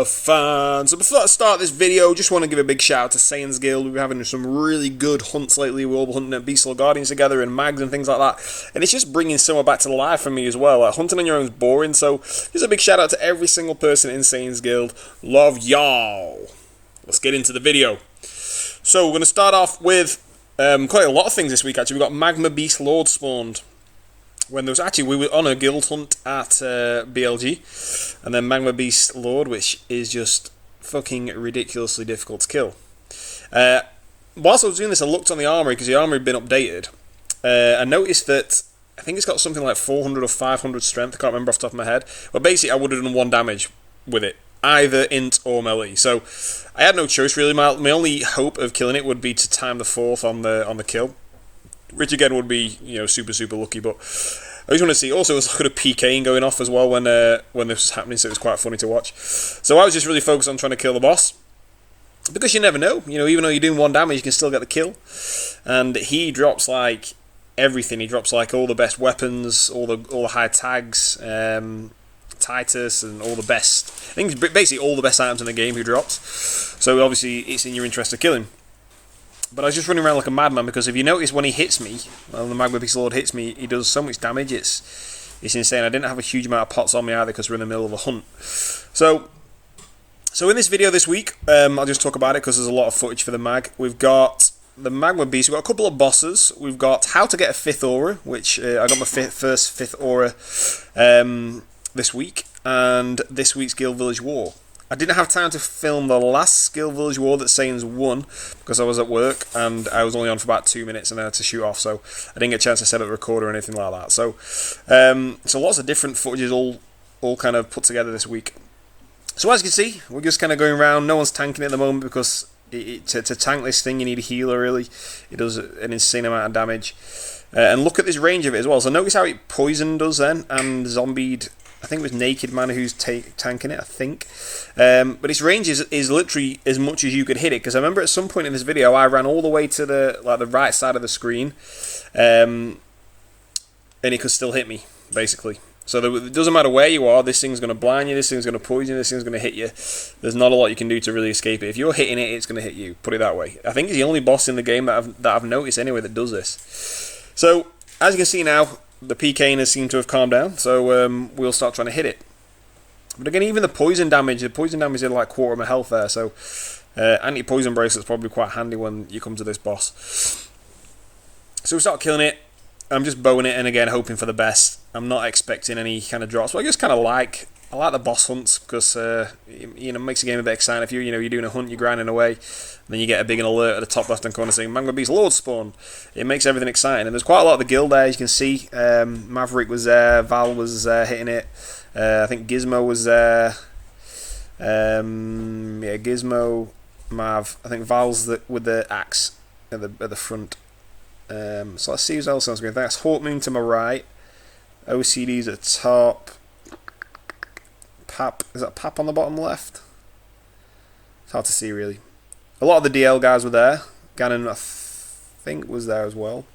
fans. So before I start this video, just want to give a big shout out to Saiyans Guild. We've been having some really good hunts lately. We're all hunting at Beast Lord Guardians together and mags and things like that. And it's just bringing summer back to life for me as well. Like, hunting on your own is boring, so just a big shout out to every single person in Saiyans Guild. Love y'all. Let's get into the video. So we're going to start off with quite a lot of things this week actually. We've got Magma Beast Lord spawned. When there was actually, we were on a guild hunt at BLG, and then Magma Beast Lord, which is just fucking ridiculously difficult to kill. Whilst I was doing this, I looked on the armory, because the armory had been updated. I noticed that, I think it's got something like 400 or 500 strength, I can't remember off the top of my head, but basically I would have done 1 damage with it, either int or melee. So I had no choice really. My only hope of killing it would be to time the 4th on the kill, which again would be, you know, super lucky. But I just want to see. Also, there was a lot of PKing going off as well when this was happening, so it was quite funny to watch. So I was just really focused on trying to kill the boss, because you never know. You know, even though you're doing 1 damage, you can still get the kill. And he drops like everything. He drops like all the best weapons, all the high tags, Titus, and all the best. I think basically all the best items in the game he drops. So obviously, it's in your interest to kill him. But I was just running around like a madman, because if you notice when he hits me, when the Magma Beast Lord hits me, he does so much damage, it's insane. I didn't have a huge amount of pots on me either, because we're in the middle of a hunt. So in this video this week, I'll just talk about it, because there's a lot of footage for the mag. We've got the Magma Beast, we've got a couple of bosses, we've got how to get a 5th aura, which I got my first 5th aura this week, and this week's Guild Village War. I didn't have time to film the last Guild Village War that Saiyans won, because I was at work and I was only on for about 2 minutes and I had to shoot off, so I didn't get a chance to set up a recorder or anything like that. So lots of different footages all kind of put together this week. So as you can see, we're just kind of going around. No one's tanking at the moment, because to tank this thing you need a healer really. It does an insane amount of damage. And look at this range of it as well. So notice how it poisoned us then and zombied. I think it was Naked Man who's tanking it, I think. But its range is literally as much as you could hit it. Because I remember at some point in this video, I ran all the way to the right side of the screen, and it could still hit me, basically. So it doesn't matter where you are, this thing's going to blind you, this thing's going to poison you, this thing's going to hit you. There's not a lot you can do to really escape it. If you're hitting it, it's going to hit you, put it that way. I think it's the only boss in the game that I've noticed anyway that does this. So, as you can see now, the PKing has seemed to have calmed down, so we'll start trying to hit it. But again, even the poison damage is like 1/4 of my health there, so anti-poison bracelet's probably quite handy when you come to this boss. So we start killing it. I'm just bowing it, and again, hoping for the best. I'm not expecting any kind of drops, but I just kind of like the boss hunts, because it makes the game a bit exciting. If you're doing a hunt, you're grinding away, and then you get a big alert at the top left hand corner saying Magma Beast Lord spawn. It makes everything exciting, and there's quite a lot of the guild there. As you can see, Maverick was there, Val was hitting it. I think Gizmo was there. Yeah, Gizmo, Mav. I think Val's with the axe at the front. So let's see who else is going. That's Hawkmoon to my right. OCD's at the top. Pap, is that Pap on the bottom left? It's hard to see really. A lot of the DL guys were there. Ganon, I think, was there as well.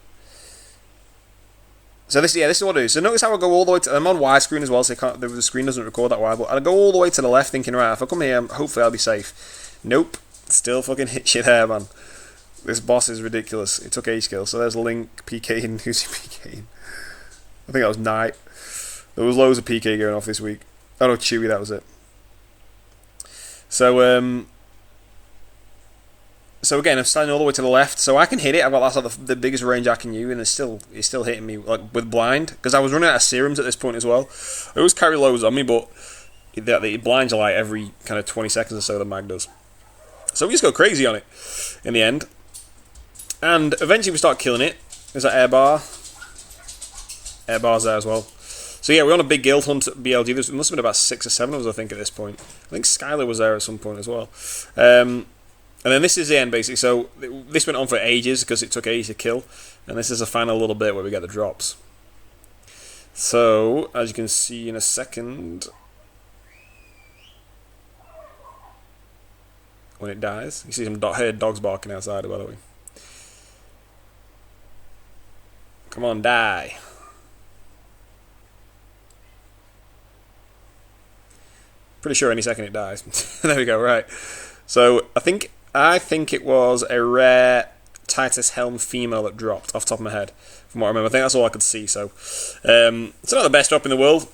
So this is what I do. So notice how I go all the way to. I'm on widescreen as well, so the screen doesn't record that wide. But I go all the way to the left, thinking, right, if I come here, hopefully I'll be safe. Nope, still fucking hit you there, man. This boss is ridiculous. It took H-Kill. So there's Link PKing. Who's PKing? I think that was Knight. There was loads of PK going off this week. Oh no, Chewie, that was it. So again, I'm standing all the way to the left, so I can hit it. I've got the biggest range I can use, and it's still hitting me like with blind, because I was running out of serums at this point as well. I always carry loads on me, but it blinds you like every kind of 20 seconds or so. The mag does. So we just go crazy on it in the end, and eventually we start killing it. There's that air bar. Air bar's there as well. So yeah, we're on a big guild hunt at BLG. There must have been about 6 or 7 of us, I think, at this point. I think Skylar was there at some point as well. And then this is the end, basically. So this went on for ages, because it took ages to kill. And this is the final little bit where we get the drops. So, as you can see in a second, when it dies, you see some heard dogs barking outside, by the way. Come on, die. Pretty sure any second it dies. There we go, right. So I think it was a rare Titus Helm female that dropped off the top of my head, from what I remember. I think that's all I could see, so it's not the best drop in the world,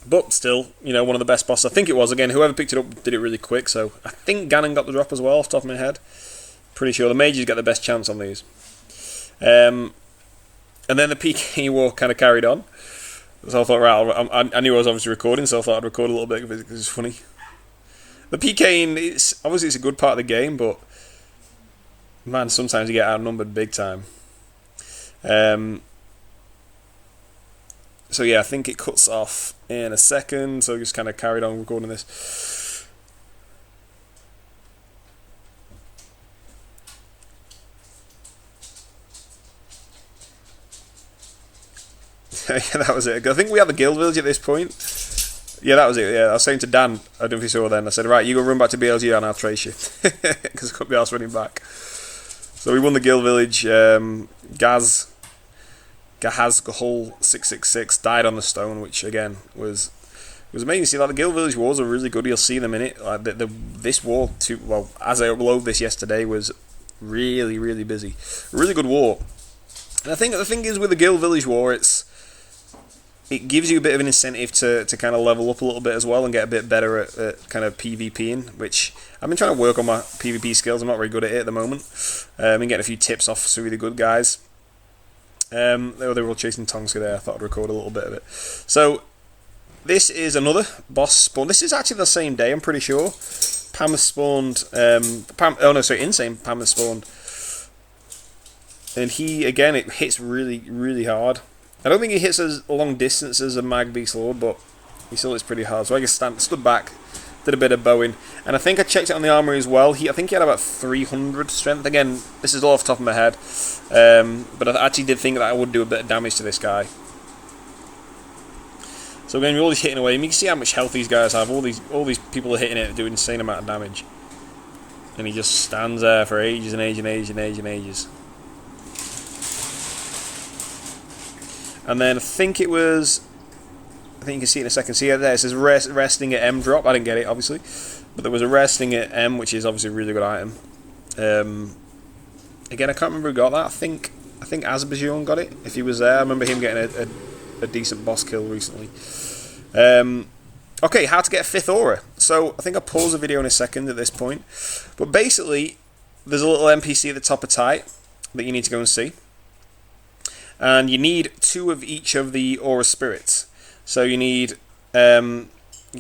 but still, you know, one of the best bosses. I think it was, again, whoever picked it up did it really quick, so I think Ganon got the drop as well off the top of my head. Pretty sure the mages get the best chance on these. And then the PK war kind of carried on. So I thought, right, I knew I was obviously recording, so I thought I'd record a little bit because it's funny. The PKing, obviously it's a good part of the game, but man, sometimes you get outnumbered big time. So yeah, I think it cuts off in a second, so I just kind of carried on recording this. Yeah, that was it. I think we have the guild village at this point. Yeah, that was it. Yeah, I was saying to Dan, I don't know if you saw then, I said, right, you go run back to BLG and I'll trace you. Because I couldn't be asked running back. So we won the guild village. Gahaz Gahul 666 died on the stone, which again was amazing. See, like the guild village wars are really good. You'll see them in it. Like this war, as I uploaded this yesterday, was really, really busy. A really good war. And I think the thing is with the guild village war, it gives you a bit of an incentive to kind of level up a little bit as well and get a bit better at kind of PvPing, which I've been trying to work on my PvP skills. I'm not very good at it at the moment. I've been getting a few tips off some really good guys. They were all chasing Tonska there. I thought I'd record a little bit of it. So this is another boss spawn. This is actually the same day, I'm pretty sure. Pam has spawned. Insane Pam has spawned. And he, again, it hits really, really hard. I don't think he hits as long distance as a Magma Beast Lord, but he still hits pretty hard. So I just stood back, did a bit of bowing, and I think I checked it on the armory as well. I think he had about 300 strength. Again, this is all off the top of my head, but I actually did think that I would do a bit of damage to this guy. So again, we're all just hitting away. You can see how much health these guys have. All these people are hitting it, do an insane amount of damage, and he just stands there for ages and ages and ages and ages and ages. And then I think you can see it in a second. See, there it says resting at M drop. I didn't get it, obviously, but there was a resting at M, which is obviously a really good item. Again, I can't remember who got that. I think Azerbaijan got it. If he was there, I remember him getting a decent boss kill recently. Okay, how to get a 5th aura. So I think I'll pause the video in a second at this point. But basically, there's a little NPC at the top of Tite that you need to go and see. And you need 2 of each of the aura spirits. So you need, you can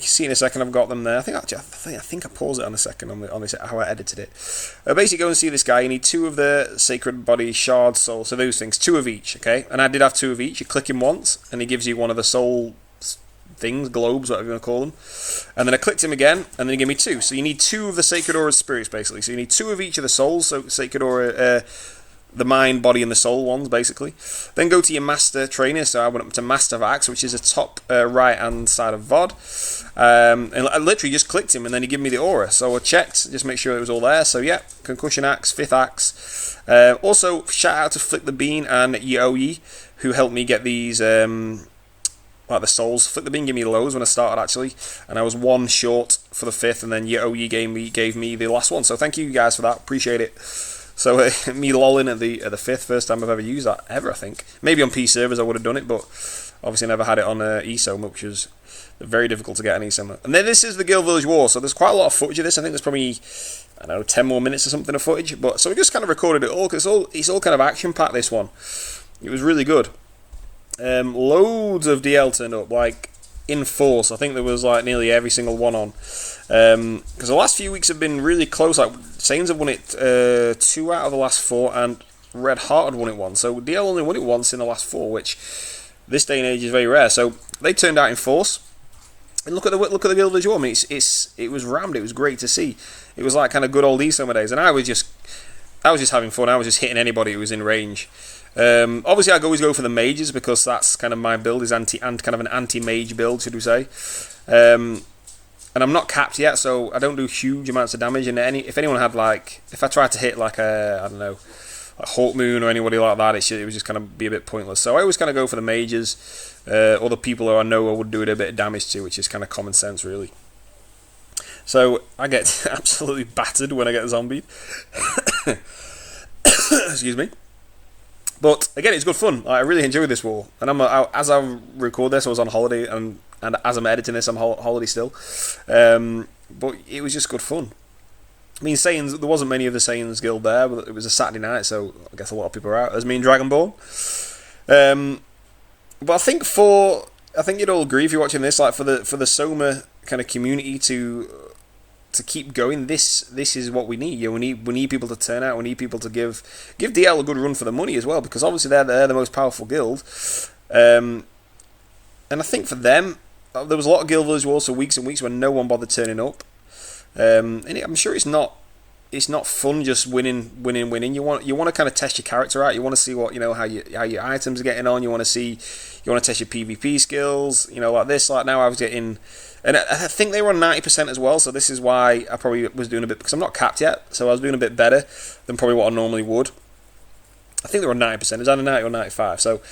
see in a second I've got them there. I think I paused it on a second on this how I edited it. Basically, go and see this guy. You need 2 of the sacred body, shard, soul. So those things, 2 of each. Okay, and I did have 2 of each. You click him once, and he gives you one of the soul things, globes, whatever you want to call them. And then I clicked him again, and then he gave me 2. So you need 2 of the sacred aura spirits, basically. So you need 2 of each of the souls. So sacred aura. The mind, body, and the soul ones, basically. Then go to your master trainer. So I went up to Master of Axe, which is the top right-hand side of VOD. And I literally just clicked him, and then he gave me the aura. So I checked, just make sure it was all there. So yeah, Concussion Axe, 5th Axe. Also, shout out to Flick the Bean and Yeoyi, who helped me get these, like the souls. Flick the Bean gave me loads when I started, actually. And I was 1 short for the 5th, and then Yeoyi gave me the last one. So thank you guys for that. Appreciate it. So me lolling at the 5th, first time I've ever used that ever, I think. Maybe on P servers I would have done it, but obviously never had it on eSoma, which is very difficult to get on eSoma. And then this is the Guild Village War, so there's quite a lot of footage of this. I think there's probably, I don't know, 10 more minutes or something of footage. But so we just kind of recorded it all, because it's all kind of action-packed, this one. It was really good. Loads of DL turned up, like in force. I think there was like nearly every single one on. Because the last few weeks have been really close. Like Saiyans have won it 2 out of the last 4, and Red Heart had won it 1. So DL only won it once in the last 4, which this day and age is very rare. So they turned out in force. And look at the Guild Village War. I mean, it was rammed. It was great to see. It was like kind of good old eSoma days, and I was just having fun. I was just hitting anybody who was in range. Obviously, I always go for the mages because that's kind of my build, is kind of an anti-mage build, should we say? And I'm not capped yet, so I don't do huge amounts of damage. And if anyone had if I tried to hit like I don't know, a Hawk Moon or anybody like that, it would just kind of be a bit pointless. So I always kind of go for the mages, or the people who I know I would do it a bit of damage to, which is kind of common sense, really. So I get absolutely battered when I get zombied. Excuse me. But again, it's good fun. I really enjoyed this war, and as I record this, I was on holiday, and as I'm editing this, I'm holiday still. But it was just good fun. I mean, Saiyans, there wasn't many of the Saiyans guild there, but it was a Saturday night, so I guess a lot of people were out. As me and Dragonborn. But I think you'd all agree if you're watching this, like for the Soma kind of community to keep going, this is what we need. We need people to turn out. We need people to give DL a good run for the money as well, because obviously they're the most powerful guild. And I think for them, there was a lot of guild village wars for weeks and weeks when no one bothered turning up. And I'm sure it's not fun just winning. You want to kind of test your character out. You want to see what how your items are getting on. You want to test your PvP skills. Like this. Like now I was getting. And I think they were on 90% as well, so this is why I probably was doing a bit, because I'm not capped yet, so I was doing a bit better than probably what I normally would. I think they were on 90%, it was either 90 or 95, so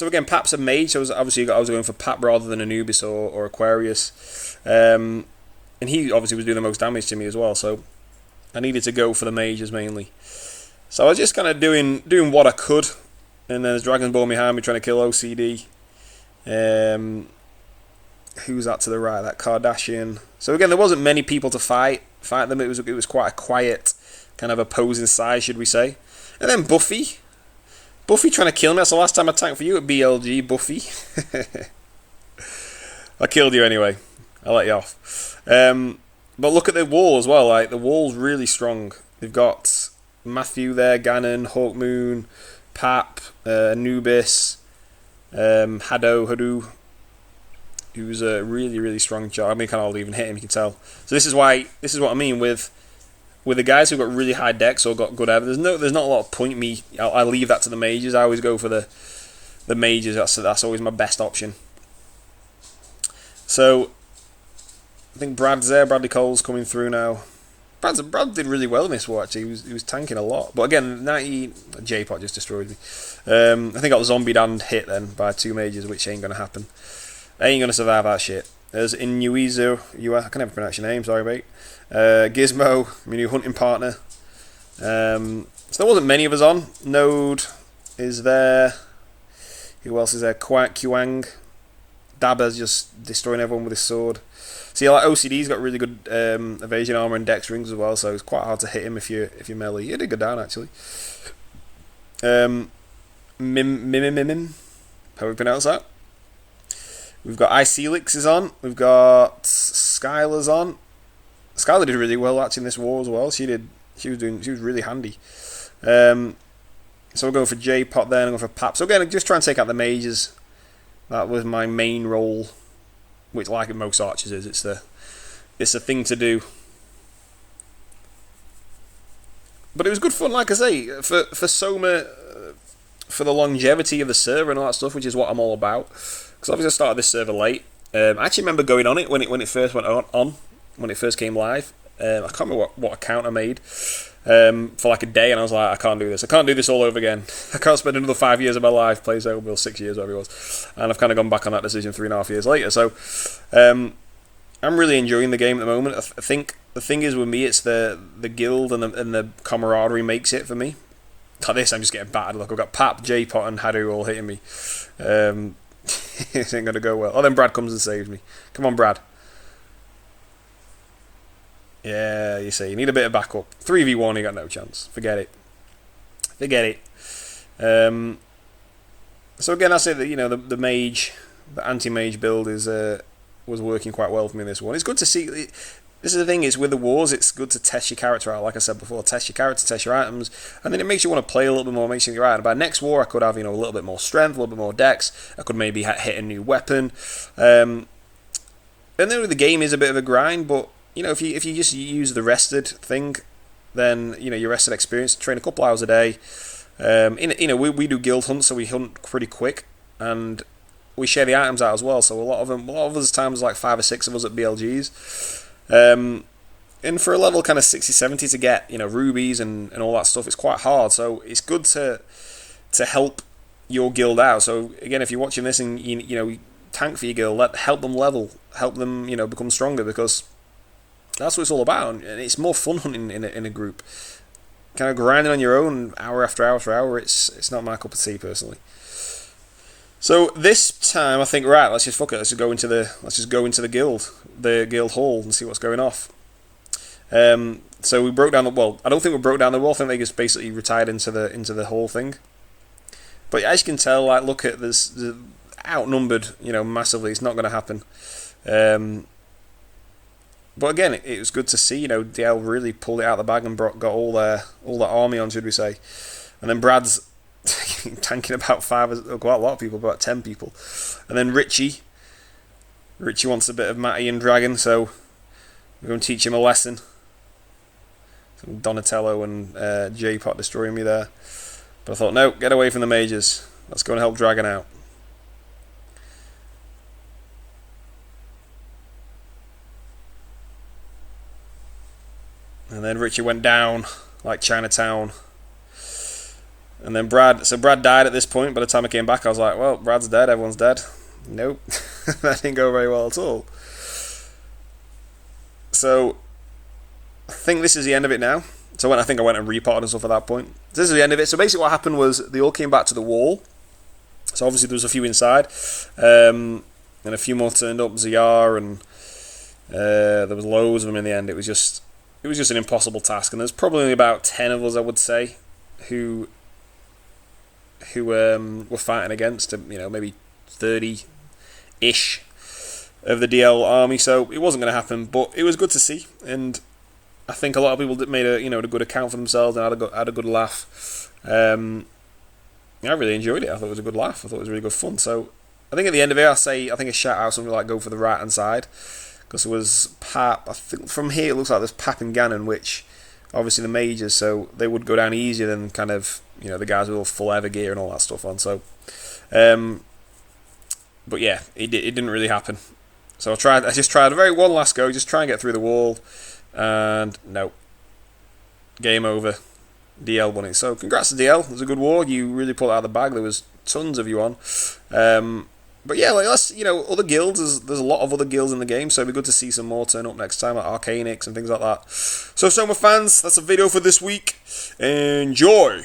again, Pap's a mage, so I was going for Pap rather than Anubis or Aquarius, and he obviously was doing the most damage to me as well, so I needed to go for the mages mainly. So I was just kind of doing what I could, and then there's Dragonborn behind me trying to kill OCD. Who's that to the right? That Kardashian. So again, there wasn't many people to fight them. It was quite a quiet kind of opposing side, should we say? And then Buffy trying to kill me. That's the last time I tanked for you at BLG, Buffy. I killed you anyway. I'll let you off. But look at the wall as well. Like the wall's really strong. They've got Matthew there, Ganon, Hawkmoon, Pap, Anubis, Hadou, who's a really, really strong job. I mean, can't even hit him, you can tell. So this is what I mean with the guys who've got really high decks or got good ever. There's not a lot of point me. I leave that to the mages. I always go for the mages. That's always my best option. So I think Brad's there. Bradley Cole's coming through now. Brad did really well in this war, actually. He was tanking a lot. But again, 90 J-Pot just destroyed me. I think I got zombied and hit then by 2 mages, which ain't going to happen. I ain't going to survive that shit. There's Inuizu. I can never pronounce your name, sorry mate. Gizmo, my new hunting partner. So there wasn't many of us on. Node is there. Who else is there? Kwang. Daba's just destroying everyone with his sword. See, like OCD's got really good evasion armor and dex rings as well, so it's quite hard to hit him if you melee. He did go down actually. Mim. How do we pronounce that? We've got Icelix is on. We've got Skylar's on. Skylar did really well actually in this war as well. She was really handy. So we're going for J-Pot there and I'm going for Pap. So again, just try and take out the mages. That was my main role, which, like in most archers, is it's the thing to do. But it was good fun, like I say, for Soma, for the longevity of the server and all that stuff, which is what I'm all about. Because obviously I started this server late. I actually remember going on it when it first went on, when it first came live. I can't remember what account I made for like a day, and I was like, I can't do this. I can't do this all over again. I can't spend another 5 years of my life playing Zelda, or 6 years, whatever it was. And I've kind of gone back on that decision 3.5 years later. So I'm really enjoying the game at the moment. I think the thing is with me, it's the guild and the camaraderie makes it for me. Like this, I'm just getting battered. Look, I've got Pap, J-Pot, and Hadou all hitting me. It ain't going to go well. Oh, then Brad comes and saves me. Come on, Brad. Yeah, you see, you need a bit of backup. 3v1, you got no chance. Forget it. So again, that's it. The mage, the anti-mage build was working quite well for me in this one. It's good to see. This is the thing, is with the wars, it's good to test your character out. Like I said before, test your character, test your items, and then it makes you want to play a little bit more, makes you think, right, by next war I could have a little bit more strength, a little bit more dex, I could maybe hit a new weapon. And then the game is a bit of a grind, but if you just use the rested thing, then your rested experience, train a couple hours a day. We do guild hunts, so we hunt pretty quick, and we share the items out as well. So a lot of us times like 5 or 6 of us at BLGs. And for a level kind of 60, 70 to get rubies and all that stuff, it's quite hard. So it's good to help your guild out. So again, if you're watching this and tank for your guild, help them level, help them, you know, become stronger, because that's what it's all about, and it's more fun hunting in a group. Kind of grinding on your own hour after hour after hour, it's not my cup of tea personally. So this time I think, right, let's just fuck it. Let's just go into the guild hall, and see what's going off. So we broke down the wall. I don't think we broke down the wall. I think they just basically retired into the whole thing. But as you can tell, like, look at this, outnumbered, you know, massively. It's not going to happen. But again, it was good to see, you know, DL really pulled it out of the bag and got all their army on, should we say. And then Brad's tanking about quite a lot of people, about 10 people. And then Richie wants a bit of Matty and Dragon, so we're going to teach him a lesson. Some Donatello and J-Pot destroying me there. But I thought, no, get away from the mages. Let's go and help Dragon out. And then Richie went down like Chinatown. And then Brad died at this point. By the time I came back, I was like, well, Brad's dead, everyone's dead. Nope. That didn't go very well at all. So I think this is the end of it now. So I think I went and repotted and stuff at that point. This is the end of it. So basically what happened was they all came back to the wall. So obviously there was a few inside. And a few more turned up, ZR, and there was loads of them in the end. It was just an impossible task, and there's probably only about 10 of us, I would say, who were fighting against, you know, maybe 30-ish of the DL army. So it wasn't going to happen, but it was good to see, and I think a lot of people made a good account for themselves and had a good laugh. I really enjoyed it. I thought it was a good laugh. I thought it was really good fun. So I think at the end of it, I think a shout out something like go for the right hand side. Because there was Pap, I think from here it looks like there's Pap and Ganon, which obviously the mages, so they would go down easier than kind of, you know, the guys with all full ever gear and all that stuff on. So, but yeah, it didn't really happen. So I just tried one last go, just try and get through the wall, and no, game over. DL won it. So congrats to DL. It was a good war. You really pulled it out of the bag. There was tons of you on. But yeah, like, let's, you know, other guilds, there's a lot of other guilds in the game, so it'd be good to see some more turn up next time, like Arcanix and things like that. So Soma fans, that's a video for this week. Enjoy!